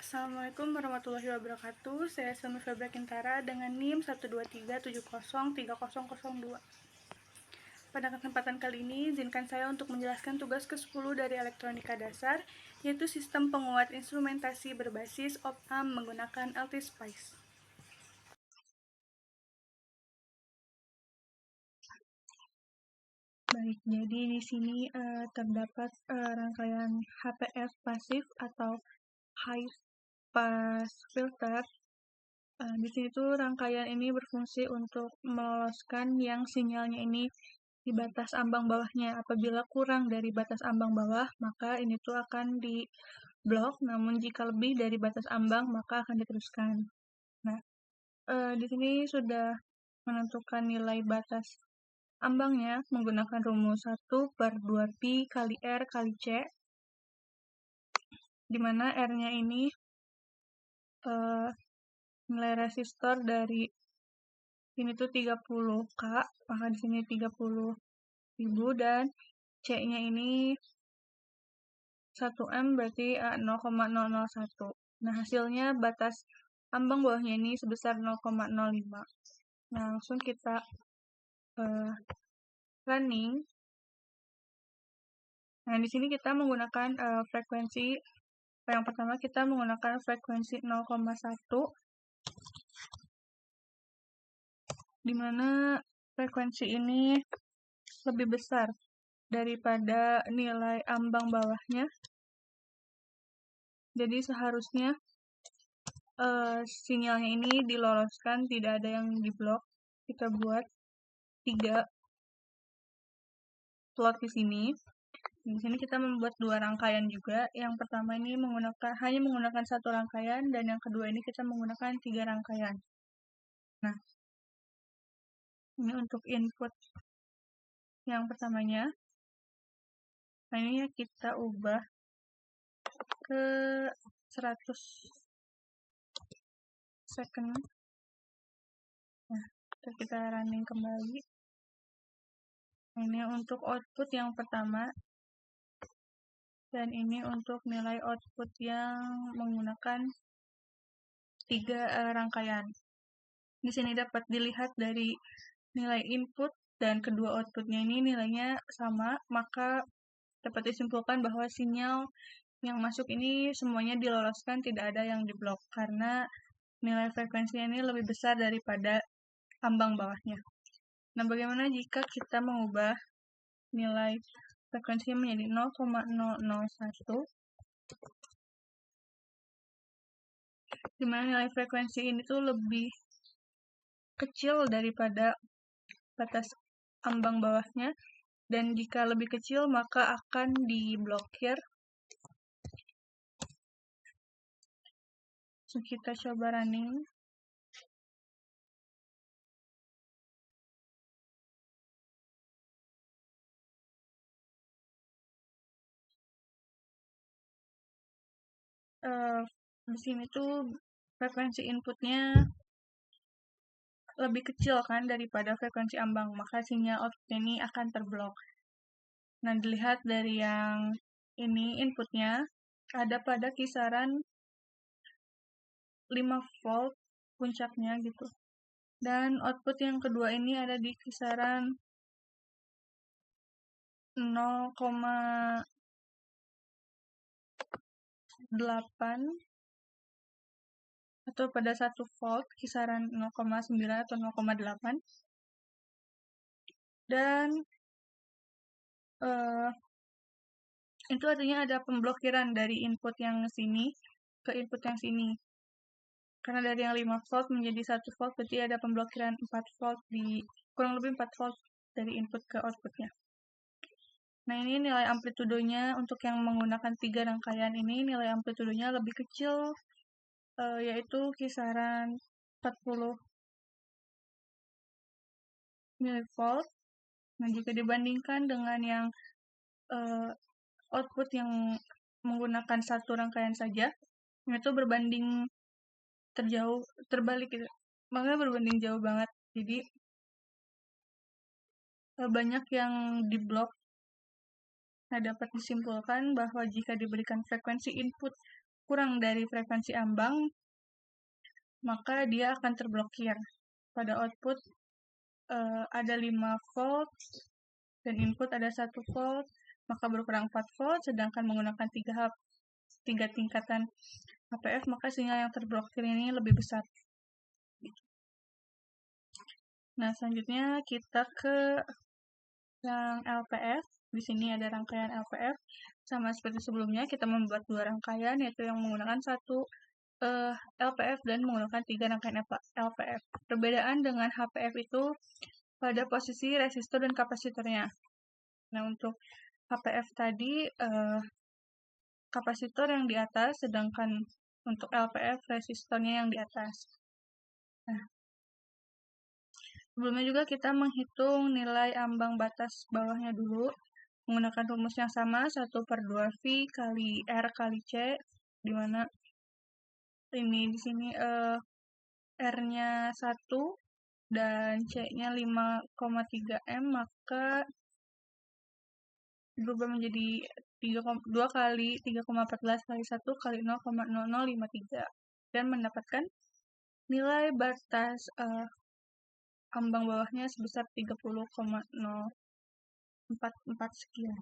Assalamualaikum warahmatullahi wabarakatuh. Saya Sumi Febra Kintara dengan NIM 123703002. Pada kesempatan kali ini, izinkan saya untuk menjelaskan tugas ke-10 dari elektronika dasar, yaitu sistem penguat instrumentasi berbasis op-amp menggunakan LT-Spice. Baik, jadi di sini terdapat rangkaian HPF pasif atau high pass filter. Di sini tuh rangkaian ini berfungsi untuk meloloskan yang sinyalnya ini di batas ambang bawahnya. Apabila kurang dari batas ambang bawah, maka ini tuh akan di blok, namun jika lebih dari batas ambang, maka akan diteruskan. Nah, di sini sudah menentukan nilai batas ambangnya menggunakan rumus 1/2pi kali R kali C, di mana R-nya ini nilai resistor dari ini tuh 30K, maka di sini 30.000 dan C-nya ini 1M berarti 0,001. Nah, hasilnya batas ambang bawahnya ini sebesar 0,05. Nah, langsung kita running. Nah, di sini kita menggunakan frekuensi. Yang pertama kita menggunakan frekuensi 0,1, di mana frekuensi ini lebih besar daripada nilai ambang bawahnya. Jadi seharusnya sinyalnya ini diloloskan, tidak ada yang diblok. Kita buat 3 plot di sini. Di sini kita membuat 2 rangkaian juga. Yang pertama ini hanya menggunakan 1 rangkaian, dan yang kedua ini kita menggunakan 3 rangkaian. Nah, ini untuk input yang pertamanya. Nah, ini kita ubah ke 100 second. Nah, kita running kembali. Ini untuk output yang pertama, dan ini untuk nilai output yang menggunakan 3 rangkaian. Di sini dapat dilihat dari nilai input dan kedua outputnya ini nilainya sama, maka dapat disimpulkan bahwa sinyal yang masuk ini semuanya diloloskan, tidak ada yang diblok, karena nilai frekuensinya ini lebih besar daripada ambang bawahnya. Nah, bagaimana jika kita mengubah nilai frekuensinya menjadi 0,001, di mana nilai frekuensi ini tuh lebih kecil daripada batas ambang bawahnya, dan jika lebih kecil maka akan diblokir. So, kita coba running. Di sini tuh frekuensi inputnya lebih kecil kan daripada frekuensi ambang, maka sinyal outputnya ini akan terblok. Nah, dilihat dari yang ini inputnya ada pada kisaran 5 volt puncaknya gitu. Dan output yang kedua ini ada di kisaran 0,8 atau pada 1 volt kisaran 0,9 atau 0,8. Dan itu artinya ada pemblokiran dari input yang sini ke input yang sini. Karena dari yang 5 volt menjadi 1 volt, berarti ada pemblokiran 4 volt kurang lebih 4 volt dari input ke outputnya. Nah, ini nilai amplitudonya untuk yang menggunakan 3 rangkaian ini, nilai amplitudonya lebih kecil, yaitu kisaran 40 mV. Nah, jika dibandingkan dengan yang output yang menggunakan 1 rangkaian saja, itu berbanding terbalik gitu. Makanya berbanding jauh banget. Jadi banyak yang diblok. Nah, dapat disimpulkan bahwa jika diberikan frekuensi input kurang dari frekuensi ambang, maka dia akan terblokir. Pada output ada 5 volt dan input ada 1 volt, maka berkurang 4 volt, sedangkan menggunakan 3 tingkatan HPF, maka sinyal yang terblokir ini lebih besar. Nah, selanjutnya kita ke yang LPF. Di sini ada rangkaian LPF. Sama seperti sebelumnya, kita membuat 2 rangkaian, yaitu yang menggunakan 1 LPF dan menggunakan 3 rangkaian LPF. Perbedaan dengan HPF itu pada posisi resistor dan kapasitornya. Nah, untuk HPF tadi kapasitor yang di atas, sedangkan untuk LPF resistornya yang di atas. Nah, sebelumnya juga kita menghitung nilai ambang batas bawahnya dulu menggunakan rumus yang sama, 1/2V kali R kali C, di mana ini di sini R-nya 1 dan C-nya 5,3 M, maka berubah menjadi 2 kali 3,14 kali 1 kali 0,0053 dan mendapatkan nilai batas ambang bawahnya sebesar 30,044 sekian.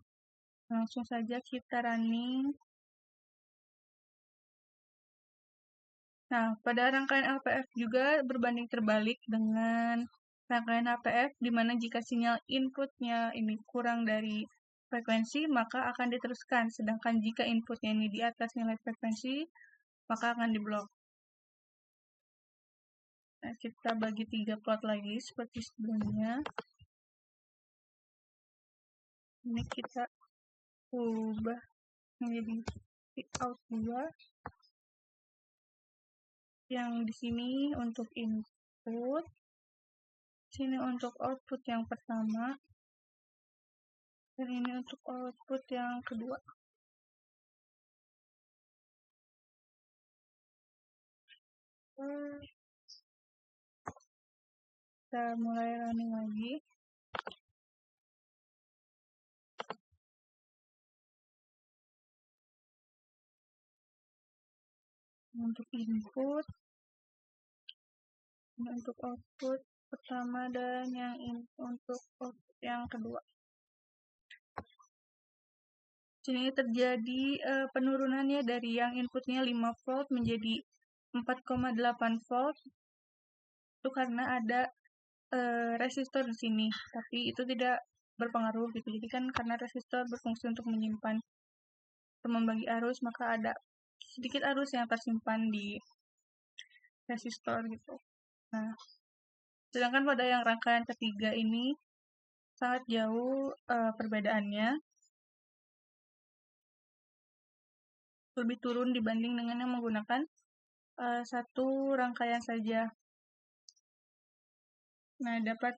Langsung saja kita running. Nah, pada rangkaian LPF juga berbanding terbalik dengan rangkaian HPF, di mana jika sinyal inputnya ini kurang dari frekuensi, maka akan diteruskan. Sedangkan jika inputnya ini di atas nilai frekuensi, maka akan diblok. Nah, kita bagi 3 plot lagi seperti sebelumnya. Ini kita ubah menjadi out 2. Yang di sini untuk input, sini untuk output yang pertama, dan ini untuk output yang kedua. Kita mulai running lagi. Untuk input, ini untuk output pertama dan yang untuk output yang kedua. Sini terjadi penurunannya dari yang inputnya 5 volt menjadi 4,8 volt. Itu karena ada resistor di sini, tapi itu tidak berpengaruh gitu. Jadi kan karena resistor berfungsi untuk menyimpan atau membagi arus, maka ada sedikit arus yang tersimpan di resistor gitu. Nah, sedangkan pada yang rangkaian ketiga ini sangat jauh perbedaannya, lebih turun dibanding dengan yang menggunakan satu rangkaian saja. Nah, dapat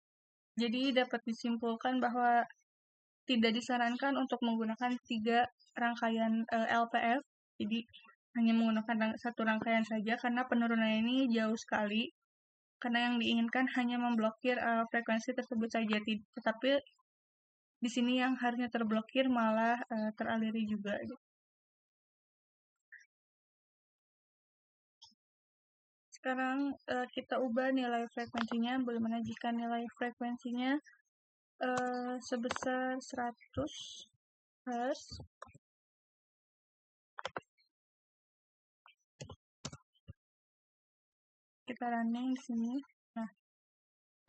disimpulkan bahwa tidak disarankan untuk menggunakan 3 rangkaian LPF, jadi hanya menggunakan satu rangkaian saja karena penurunannya ini jauh sekali. Karena yang diinginkan hanya memblokir frekuensi tersebut saja, tetapi di sini yang harusnya terblokir malah teraliri juga. Sekarang kita ubah nilai frekuensinya. Bagaimana jika nilai frekuensinya sebesar 100 Hz? Kita running di sini. Nah,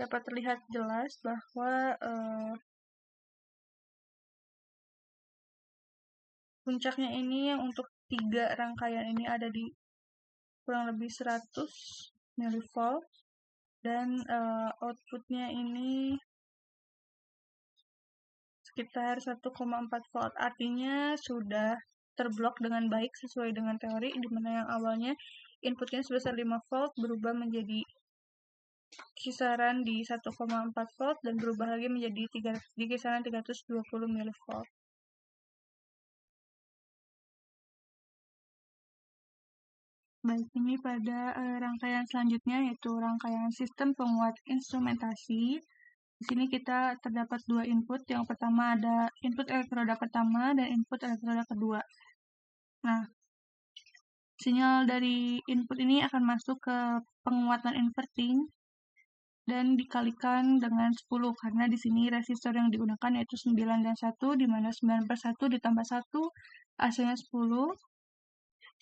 dapat terlihat jelas bahwa puncaknya ini yang untuk 3 rangkaian ini ada di kurang lebih 100 mV dan outputnya ini sekitar 1,4 volt. Artinya sudah terblok dengan baik sesuai dengan teori, di mana yang awalnya inputnya sebesar 5 volt berubah menjadi kisaran di 1,4 volt dan berubah lagi menjadi di kisaran 320 mV. Baik, ini pada rangkaian selanjutnya yaitu rangkaian sistem penguat instrumentasi. Di sini kita terdapat 2 input. Yang pertama ada input elektroda pertama dan input elektroda kedua. Nah, Sinyal dari input ini akan masuk ke penguat non-inverting dan dikalikan dengan 10 karena di sini resistor yang digunakan yaitu 9 dan 1, di mana 9 per 1 ditambah 1 hasilnya 10,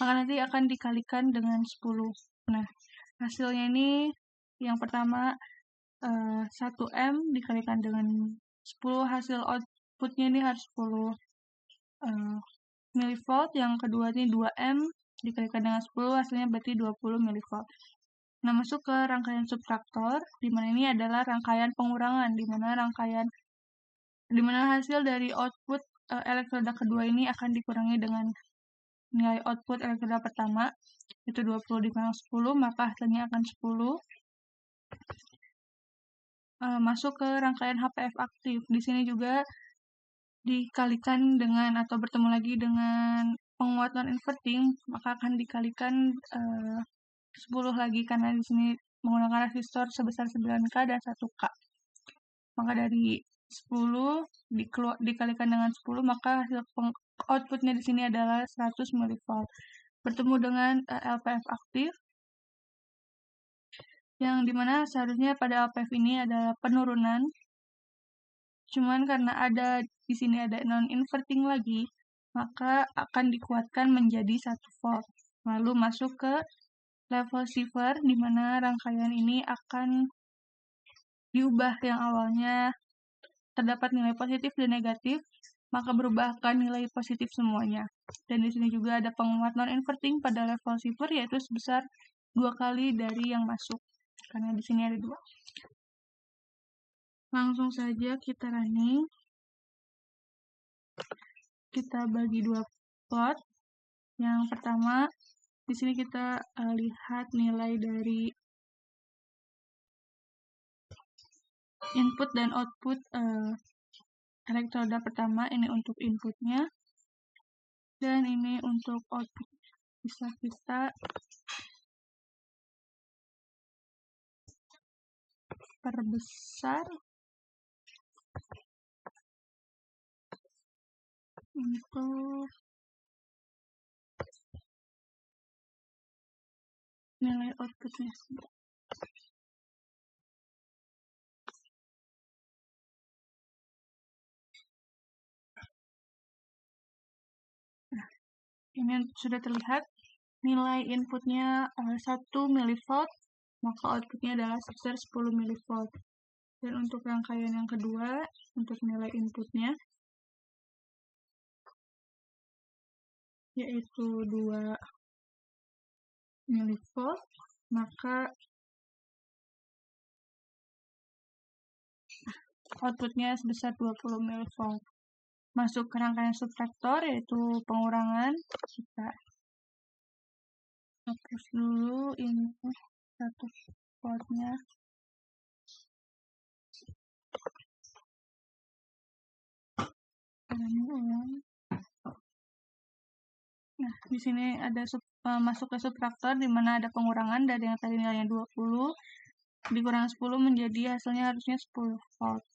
maka nanti akan dikalikan dengan 10. Nah, hasilnya ini yang pertama 1M dikalikan dengan 10, hasil outputnya ini harus 10 milivolt, yang kedua ini 2M dikalikan dengan 10, hasilnya berarti 20 milivolt. Nah, masuk ke rangkaian subtraktor, di mana ini adalah rangkaian pengurangan, di mana hasil dari output elektroda kedua ini akan dikurangi dengan nilai output elektroda pertama, itu 20 dikurangi 10, maka hasilnya akan 10. Masuk ke rangkaian HPF aktif. Di sini juga dikalikan dengan atau bertemu lagi dengan penguat non-inverting, maka akan dikalikan 10 lagi karena di sini menggunakan resistor sebesar 9K dan 1K. Maka dari 10 dikalikan dengan 10, maka hasil outputnya di sini adalah 100 mV. Bertemu dengan LPF aktif, yang dimana seharusnya pada LPF ini adalah penurunan, cuman karena di sini ada non-inverting lagi, maka akan dikuatkan menjadi 1 volt. Lalu masuk ke level shifter, di mana rangkaian ini akan diubah, yang awalnya terdapat nilai positif dan negatif, maka berubah ke nilai positif semuanya. Dan di sini juga ada penguat non-inverting pada level shifter, yaitu sebesar 2 kali dari yang masuk, karena di sini ada 2. Langsung saja kita running. Kita bagi 2 plot. Yang pertama, di sini kita lihat nilai dari input dan output elektroda pertama, ini untuk inputnya, dan ini untuk output. Bisa kita perbesar untuk nilai outputnya. Nah, ini sudah terlihat nilai inputnya 1 milivolt, maka outputnya adalah sebesar 10 milivolt. Dan untuk rangkaian yang kedua, untuk nilai inputnya, yaitu 2 milivolt, maka outputnya sebesar 20 milivolt. Masuk ke rangkaian subtraktor, yaitu pengurangan. Kita hapus dulu ini 1 voltnya. Nah, di sini ada masuk ke subtraktor, di mana ada pengurangan dari yang tadi nilainya 20, dikurang 10 menjadi hasilnya harusnya 10 volt.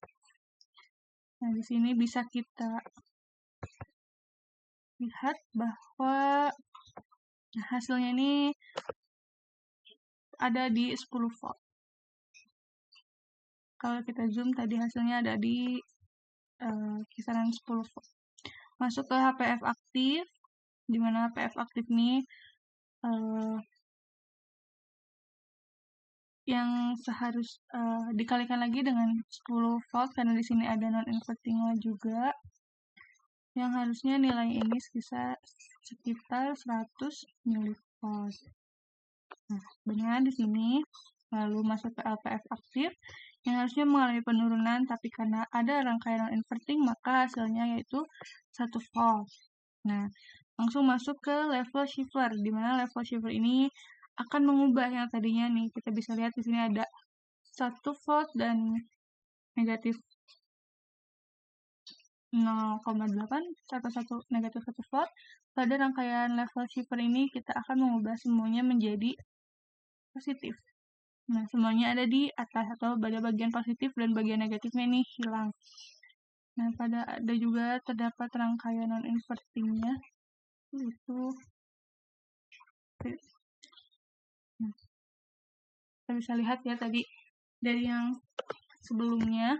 Nah, di sini bisa kita lihat bahwa hasilnya ini ada di 10 volt. Kalau kita zoom, tadi hasilnya ada di kisaran 10 volt. Masuk ke HPF aktif, di mana HPF aktif ini yang dikalikan lagi dengan 10 volt karena di sini ada non-invertingnya juga, yang harusnya nilai ini sekitar 100 milivolt. Nah, benar di sini. Lalu masuk ke LPF aktif, yang harusnya mengalami penurunan, tapi karena ada rangkaian non-inverting, maka hasilnya yaitu 1 volt. Nah, langsung masuk ke level shifter, di mana level shifter ini akan mengubah yang tadinya nih, kita bisa lihat di sini ada 1 volt dan negatif 0,8 atau negatif 1 volt. Pada rangkaian level shifter ini kita akan mengubah semuanya menjadi positif. Nah, semuanya ada di atas atau pada bagian positif dan bagian negatifnya ini hilang. Nah, ada juga terdapat rangkaian non-invertingnya, itu Nah, kita bisa lihat ya tadi dari yang sebelumnya.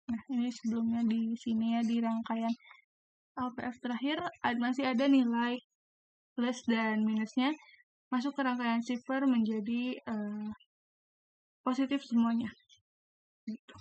Nah, ini sebelumnya di sini ya, di rangkaian LPF terakhir masih ada nilai plus dan minusnya, masuk ke rangkaian Shiffer menjadi positif semuanya. Gitu.